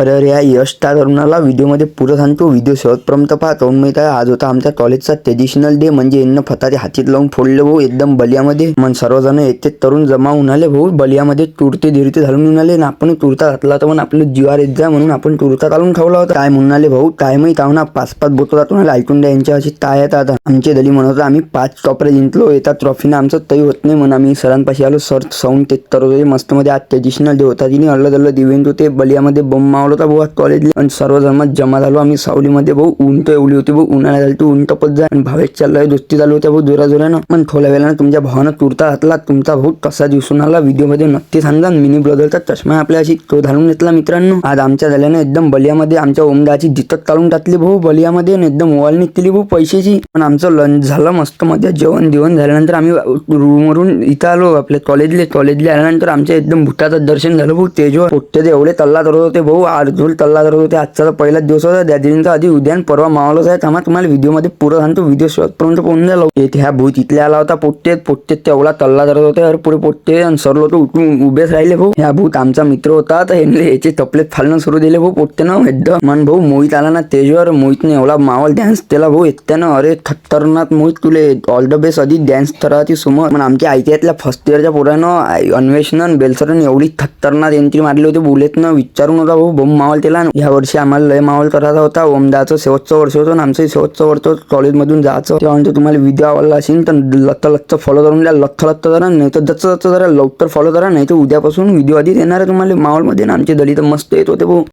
अरे अरे, या यश त्या तरुणाला व्हिडिओमध्ये पुरं सांगतो. व्हिडिओ शेवटपर्यंत पहा. काऊन माहित आहे, आज होता आमच्या कॉलेजचा ट्रेडिशनल डे. म्हणजे यांना फताते हातीत लावून फोडले भाऊ एकदम बलियामध्ये. मग सर्वजण येते तरुण जमा होऊन आले भाऊ. बलियामध्ये तुरते धीरते घालून येऊन आले. आपण तुरता घातला तर पण आपलं जीवार येत जा म्हणून आपण तुरता घालून ठेवला होता. काय म्हणून आले भाऊ, काय माहित आहो ना. 5-5 बोटला तुम्हाला ऐकून द्या यांच्या अशी काय येतात. आता आमचे दली म्हणत होते आम्ही 5 टॉपरे जिंकलो. येतात ट्रॉफीनं आमचं तरी होत नाही म्हणून आम्ही सरांपाशी आलो. सर साऊंड ते तर मस्त मध्ये आज ट्रेडिशनल डे होता. तिने अल्लद इव्हेंट होते. बलियामध्ये बम मावला होता भाऊ कॉलेज. आणि सर्वजण जमा झालो आम्ही सावलीमध्ये भाऊ. ऊन तर एवढी होती भाऊ, उन्हाळ्यात झाली ऊन तपत जाय. आणि भावेश चाललाय दोस्ती चालू होत्या भाऊ जोराजोरानं. पण थोड्या वेळानं तुमच्या भावानं तुरता घातला. तुमचा भाऊ कसा दिसून आला व्हिडिओमध्ये नक्की सांगा. मिनी ब्रदरचा चष्मा आपल्या अशी तो घालून घेतला मित्रांनो. आज आमच्या झाल्यानं एकदम बलियामध्ये आमच्या ओमदाची जितत काढून टाकली भाऊ बलियामध्ये. एकदम ओवाळणी केली भाऊ पैशाची. पण आमचं लंच झालं मस्त मध्ये. जेवण झाल्यानंतर आम्ही रूमवरून इथं आलो आपल्या कॉलेजला आल्यानंतर आमच्या एकदम भूताचं दर्शन झालं भाऊ. तेजवर पोट्टे एवढे तल्ला करत होते भाऊ. अर्धूल तल्ला करत होते. आजचा तर पहिलाच दिवस होता. त्या दिवशीचा आधी उद्या परवा मावलंच आहे. थांबा तुम्हाला व्हिडिओमध्ये पुरं सांगतो. व्हिडिओ शेवटपर्यंत पोहोचून द्या. येथे ह्या भूत इथल्या आला होता. पोट्टे तेवढा तल्ला करत होते. अरे पुढे पोट्टे आणि सर्व लोक उठून उभेच राहिले भाऊ. ह्या भूत आमचा मित्र होता. तर याचे तपलेत फालणं सुरू दिले भाऊ पोट्टेनं एकदम. मन भाऊ मोहित आला ना तेजवर. मोहितने एवढा मावल डॅन्स केला भाऊ एकट्यानं. अरे खतरनाक मोहित, तुले ऑल द बेस्ट. आधी डॅन्स करायची समोर. पण आमच्या आयटीआयतल्या फर्स्ट इयरच्या पोरानं अन्वेषण बेलसरन एवढी खतरनाक एंट्री मारली होती बुलेटनं विचारून होता भाऊ. बम मावल केला. या वर्षी आम्हाला लय मावल करायचा होता. ओमदाचं शेवटचं वर्ष होतं आणि आमचं शेवटचं वर्ष कॉलेजमधून जायचं. तेव्हा तुम्हाला व्हिडिओ आवडला असेल तर लत्त फॉलो करून द्या. लत्त जरा, नाही तर जरा लवकर फॉलो करा. नाही तर उद्यापासून व्हिडिओ आधी येणार आहे तुम्हाला मावलमध्ये. आमचे दलित मस्त येत होते भाऊ.